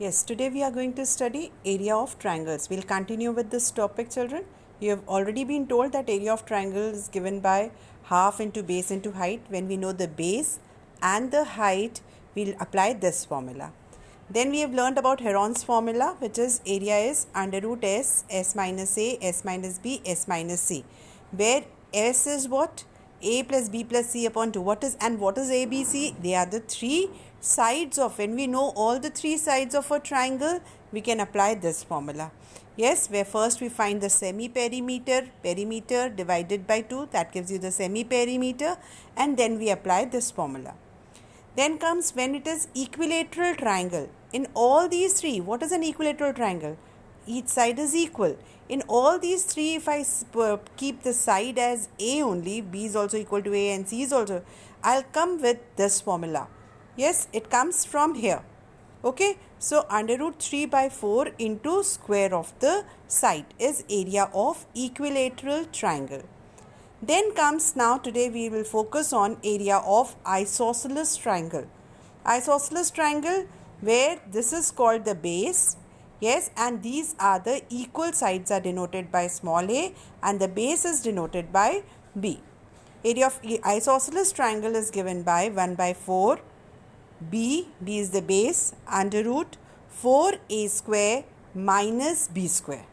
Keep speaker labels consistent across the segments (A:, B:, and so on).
A: Yes, today we are going to study area of triangles. We'll continue with this topic, children. You have already been told that area of triangle is given by half into base into height. When we know the base and the height, we'll apply this formula. Then we have learned about Heron's formula, which is area is under root s, s minus a, s minus b, s minus c, where s is what? A plus b plus c upon 2. What is a, b, c? They are the three sides of, when we know all the three sides of a triangle, we can apply this formula. Yes, where first we find the semi-perimeter, perimeter divided by 2, that gives you the semi-perimeter, and then we apply this formula. Then comes when it is equilateral triangle. In all these three, what is an equilateral triangle? Each side is equal. In all these three, if I keep the side as A only, B is also equal to A and C is also, I'll come with this formula. Yes, it comes from here. Okay, so under root 3 by 4 into square of the side is area of equilateral triangle. Then comes, now today we will focus on area of isosceles triangle. Isosceles triangle, where this is called the base. Yes, and these are the equal sides are denoted by small a and the base is denoted by b. Area of isosceles triangle is given by 1 by 4 b is the base, under root 4a square minus b square.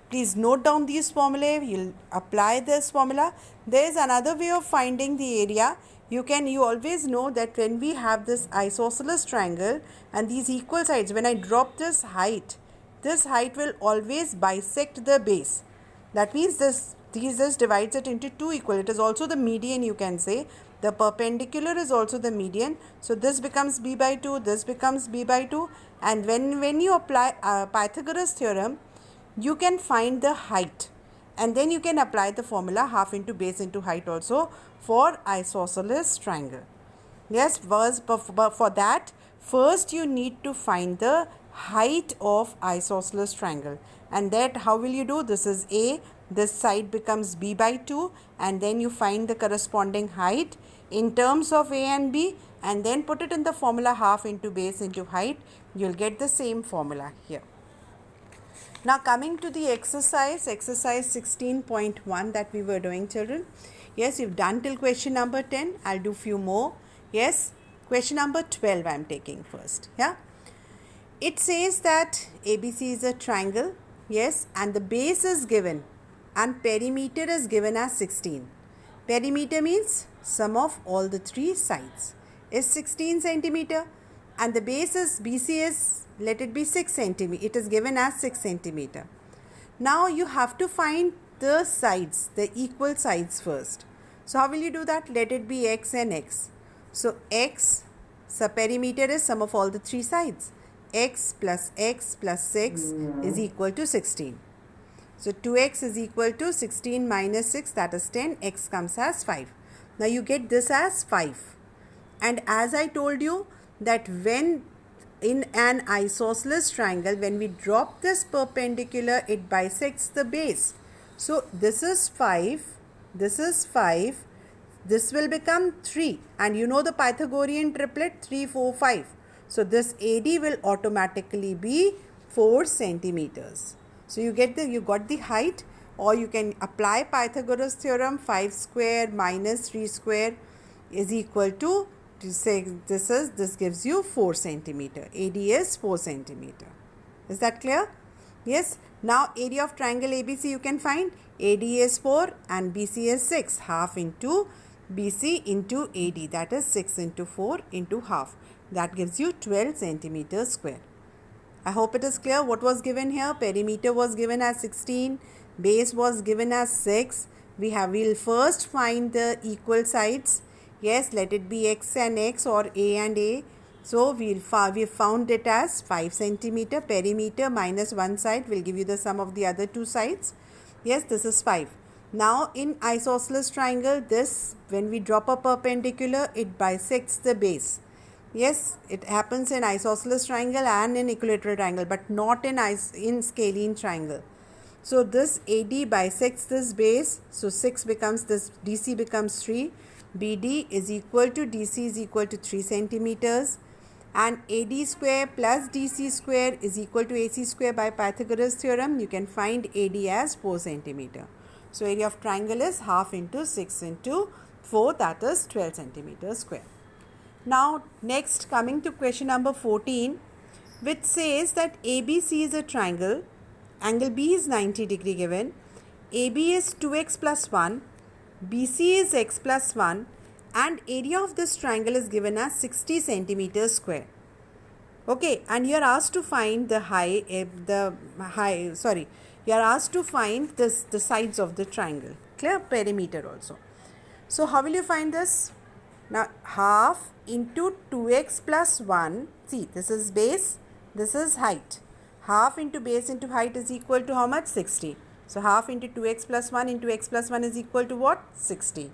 A: Please note down these formulae. You'll apply this formula. There is another way of finding the area. You always know that when we have this isosceles triangle and these equal sides, when I drop this height will always bisect the base. That means this divides it into two equal. It is also the median, you can say. The perpendicular is also the median. So this becomes b by 2, this becomes b by 2. And when you apply Pythagoras theorem, you can find the height and then you can apply the formula half into base into height also for isosceles triangle. Yes, but for that, first you need to find the height of isosceles triangle. And that how will you do? This is A, this side becomes B by 2 and then you find the corresponding height in terms of A and B and then put it in the formula half into base into height. You'll get the same formula here. Now coming to the exercise 16.1 that we were doing, children. Yes, you've done till question number 10. I'll do few more. Yes, question number 12 I'm taking first. Yeah. It says that ABC is a triangle. Yes, and the base is given and perimeter is given as 16. Perimeter means sum of all the three sides is 16 centimeter and the base is BC is, let it be 6 centimeter. It is given as 6 centimeter. Now you have to find the sides, the equal sides first. So how will you do that? Let it be x and x. So x, so perimeter is sum of all the three sides. X plus 6 is equal to 16. So 2x is equal to 16 minus 6, that is 10. X comes as 5. Now you get this as 5. And as I told you that when in an isosceles triangle, when we drop this perpendicular, it bisects the base. So this is 5, this is 5, this will become 3. And you know the Pythagorean triplet 3, 4, 5. So this AD will automatically be 4 centimeters. So you got the height, or you can apply Pythagoras theorem. 5 square minus 3 square is equal to say this gives you 4 centimeter. AD is 4 centimeter. Is that clear? Yes. Now area of triangle ABC you can find. AD is 4 and BC is 6. Half into BC into AD, that is 6 into 4 into half. That gives you 12 centimeters square. I hope it is clear what was given here. Perimeter was given as 16. Base was given as 6. We'll first find the equal sides. Yes, let it be x and x or A and A. So we found it as 5 centimeter. Perimeter minus one side will give you the sum of the other two sides. Yes, this is 5. Now in isosceles triangle, this when we drop a perpendicular, it bisects the base. Yes, it happens in isosceles triangle and in equilateral triangle, but not in scalene triangle. So this AD bisects this base. So 6 becomes this, DC becomes 3. BD is equal to DC is equal to 3 centimeters. and AD square plus DC square is equal to AC square by Pythagoras theorem, you can find AD as 4 centimeter. So area of triangle is half into 6 into 4, that is 12 centimeters square. Now next, coming to question number 14, which says that ABC is a triangle, angle B is 90 degree given, AB is 2x plus 1, BC is x plus 1, and area of this triangle is given as 60 centimeters square. Okay, and you are asked to find you are asked to find the sides of the triangle. Clear? Perimeter also. So how will you find this? Now half into 2x plus 1, see, this is base, this is height. Half into base into height is equal to how much? 60. So half into 2x plus 1 into x plus 1 is equal to what? 60.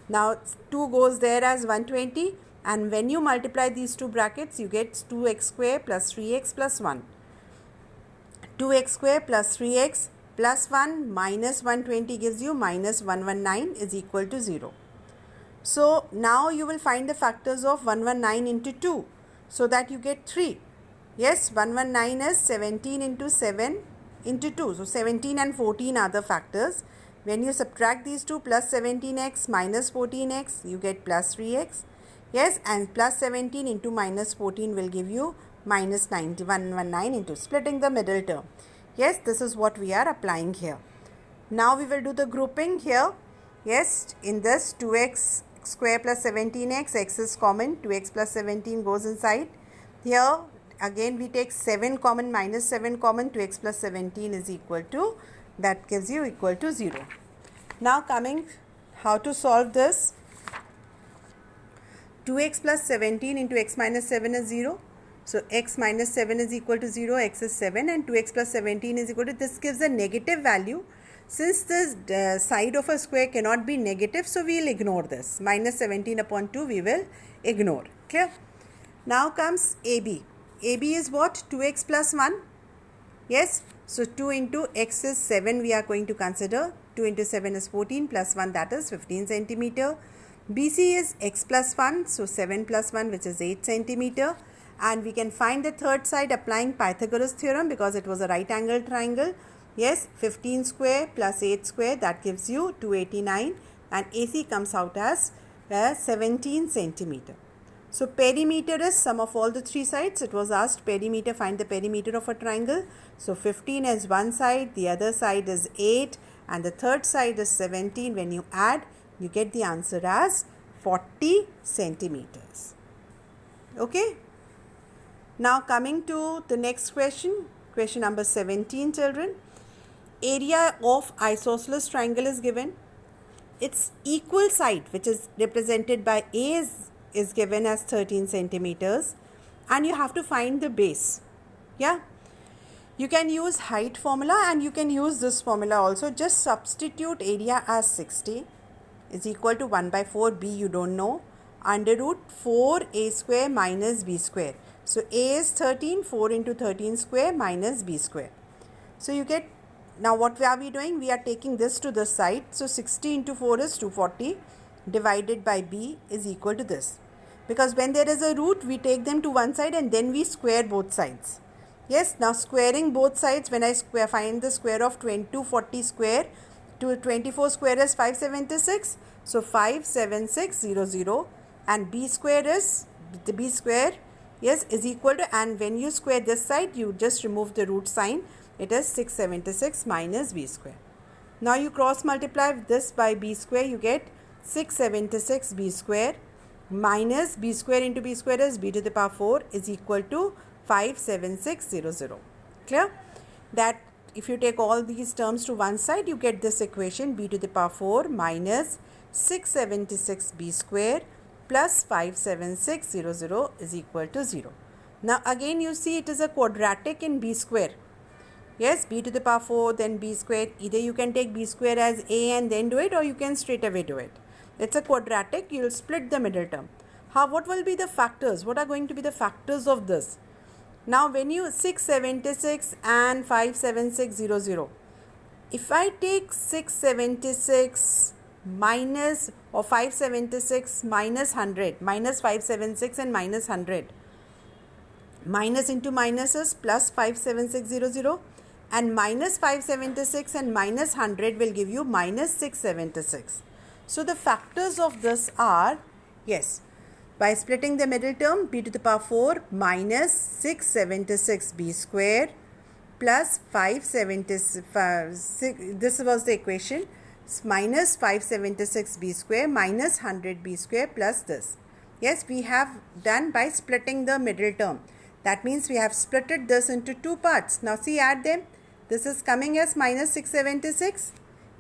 A: Now 2 goes there as 120, and when you multiply these two brackets, you get 2x square plus 3x plus 1. 2x square plus 3x plus 1 minus 120 gives you minus 119 is equal to 0. So now you will find the factors of 119 into 2, so that you get 3. Yes, 119 is 17 into 7 into 2. So 17 and 14 are the factors. When you subtract these two, plus 17x minus 14x, you get plus 3x. Yes, and plus 17 into minus 14 will give you minus 119 into splitting the middle term. Yes, this is what we are applying here. Now we will do the grouping here. Yes, in this 2x square plus 17x, x is common, 2x plus 17 goes inside. Here again we take 7 common, minus 7 common, 2x plus 17 is equal to, that gives you equal to 0. Now coming how to solve this. 2x plus 17 into x minus 7 is 0. So x minus 7 is equal to 0, x is 7, and 2x plus 17 is equal to, this gives a negative value. Since the side of a square cannot be negative, so we will ignore this. Minus 17 upon 2 we will ignore. Clear? Now comes AB. AB is what? 2x plus 1. Yes. So 2 into x is 7 we are going to consider. 2 into 7 is 14 plus 1, that is 15 centimeter. BC is x plus 1. So 7 plus 1, which is 8 centimeter. And we can find the third side applying Pythagoras theorem because it was a right angle triangle. Yes, 15 square plus 8 square, that gives you 289, and AC comes out as 17 centimeter. So perimeter is sum of all the three sides. It was asked perimeter, find the perimeter of a triangle. So 15 is one side, the other side is 8, and the third side is 17. When you add, you get the answer as 40 centimeters. Okay. Now coming to the next question, question number 17, children. Area of isosceles triangle is given. Its equal side, which is represented by A, is given as 13 centimeters, and you have to find the base. Yeah, you can use height formula and you can use this formula also. Just substitute area as 60 is equal to 1 by 4, B you don't know, under root 4a square minus b square. So a is 13, 4 into 13 square minus b square. So you get, now what are we doing? We are taking this to this side. So 60 into 4 is 240 divided by b is equal to this. Because when there is a root, we take them to one side and then we square both sides. Yes, now squaring both sides, when I find the square of 240 square, to 24 square is 576. So 57600, and b square is, the b square, yes, is equal to, and when you square this side, you just remove the root sign. It is 676 minus b square. Now you cross multiply this by b square, you get 676 b square minus b square into b square is b to the power 4 is equal to 57600. Clear? That if you take all these terms to one side, you get this equation, b to the power 4 minus 676 b square plus 57600 is equal to 0. Now again you see it is a quadratic in b square. Yes, b to the power 4, then b square. Either you can take b square as a and then do it, or you can straight away do it. It's a quadratic, you will split the middle term. What will be the factors? What are going to be the factors of this? Now when you 676 and 57600, if I take 676 minus, or 576 minus 100, minus 576 and minus 100, minus into minus is plus 57600, and minus 576 and minus 100 will give you minus 676. So the factors of this are, yes, by splitting the middle term, b to the power 4 minus 676 b square plus 576, this was the equation, minus 576 b square minus 100 b square plus this. Yes, we have done by splitting the middle term. That means we have splitted this into two parts. Now see, add them. This is coming as minus 676.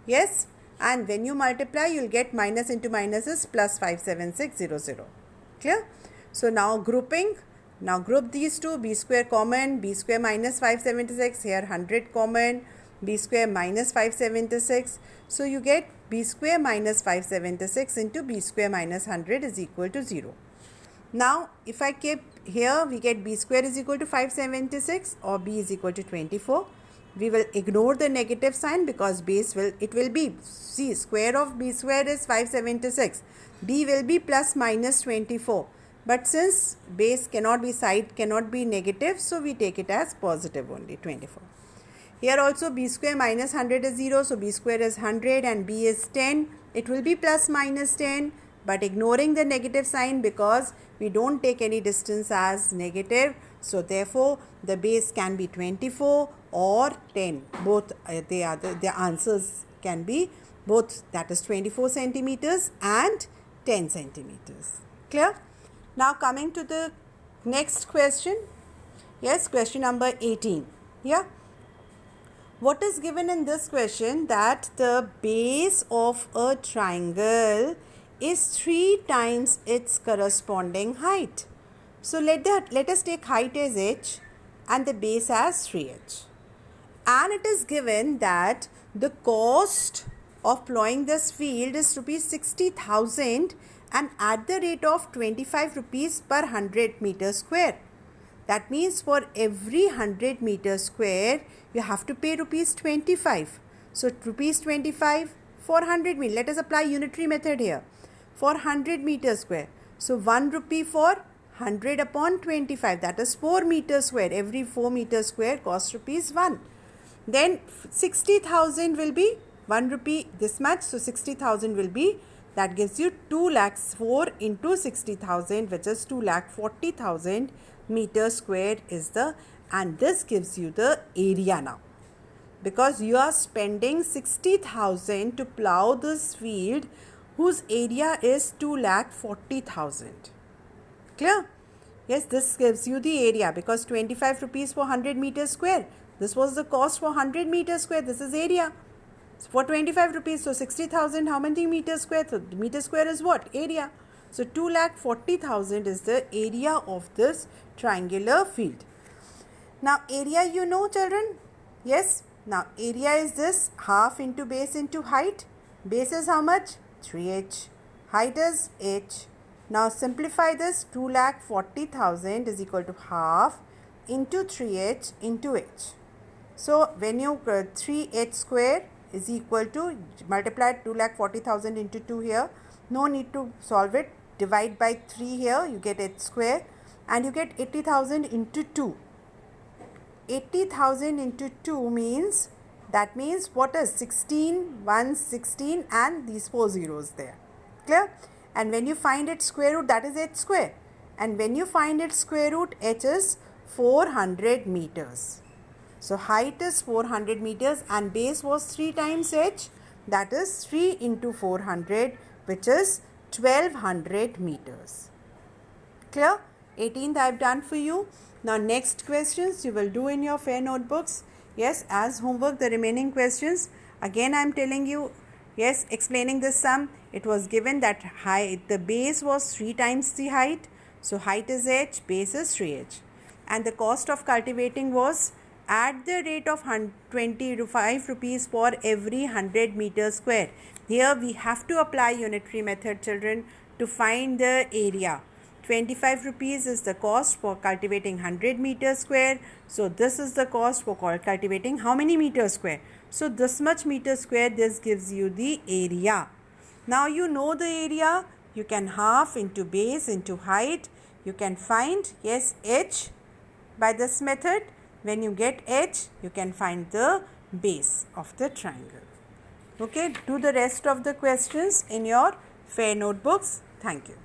A: Yes, and when you multiply, you will get minus into minus is plus 57600. Clear? So now grouping. Now group these two, b square common, b square minus 576, here 100 common, b square minus 576. So you get b square minus 576 into b square minus 100 is equal to 0. Now if I keep here, we get b square is equal to 576 or b is equal to 24. We will ignore the negative sign because base will, it will be, see, square of b square is 576. b will be plus minus 24. But since base cannot be, side cannot be negative, so we take it as positive only, 24. Here also b square minus 100 is 0, so b square is 100 and b is 10. It will be plus minus 10, but ignoring the negative sign because we don't take any distance as negative. So therefore, the base can be 24 or 10. Both the answers can be both, that is 24 centimeters and 10 centimeters. Clear? Now coming to the next question. Yes, question number 18. Yeah. What is given in this question? That the base of a triangle is 3 times its corresponding height. So let us take height as h and the base as 3h. And it is given that the cost of plowing this field is rupees 60,000 and at the rate of 25 rupees per 100 meter square. That means for every 100 meter square, you have to pay rupees 25. So rupees 25 for 100 meter. Let us apply unitary method here. For 100 meter square. So 1 rupee for 100 upon 25. That is 4 meter square. Every 4 meter square costs rupees 1. Then 60,000 will be 1 rupee this much. So 60,000 will be, that gives you 2 lakhs 4 into 60,000, which is 2,40,000 meter square is the, and this gives you the area now. Because you are spending 60,000 to plow this field whose area is 2,40,000. Clear? Yes, this gives you the area because 25 rupees for 100 meter square. This was the cost for 100 meter square. This is area. For 25 rupees, so 60,000, how many meter square? So meter square is what? Area. So 2,40,000 is the area of this triangular field. Now area you know, children? Yes. Now area is this, half into base into height. Base is how much? 3h. Height is h. Now simplify this, 2,40,000 is equal to half into 3h into h. So when you 3h square is equal to, multiply 2,40,000 into 2 here. No need to solve it. Divide by 3 here, you get h square and you get 80,000 into 2. 80,000 into 2 means, that means what is 16, 1, 16 and these 4 zeros there. Clear? And when you find its square root, that is h square. And when you find its square root, h is 400 meters. So height is 400 meters and base was 3 times h, that is 3 into 400, which is 1200 meters. Clear? 18th I have done for you. Now next questions you will do in your fair notebooks. Yes, as homework the remaining questions. Again I am telling you, yes, explaining this sum. It was given that height, the base was 3 times the height. So height is h, base is 3h. And the cost of cultivating was at the rate of 25 rupees for every 100 meter square. Here we have to apply unitary method, children, to find the area. 25 rupees is the cost for cultivating 100 meter square. So this is the cost for cultivating how many meter square? So this much meter square, this gives you the area. Now you know the area. You can half into base into height. You can find, yes, h By this method, when you get edge, you can find the base of the triangle. Okay, do the rest of the questions in your fair notebooks. Thank you.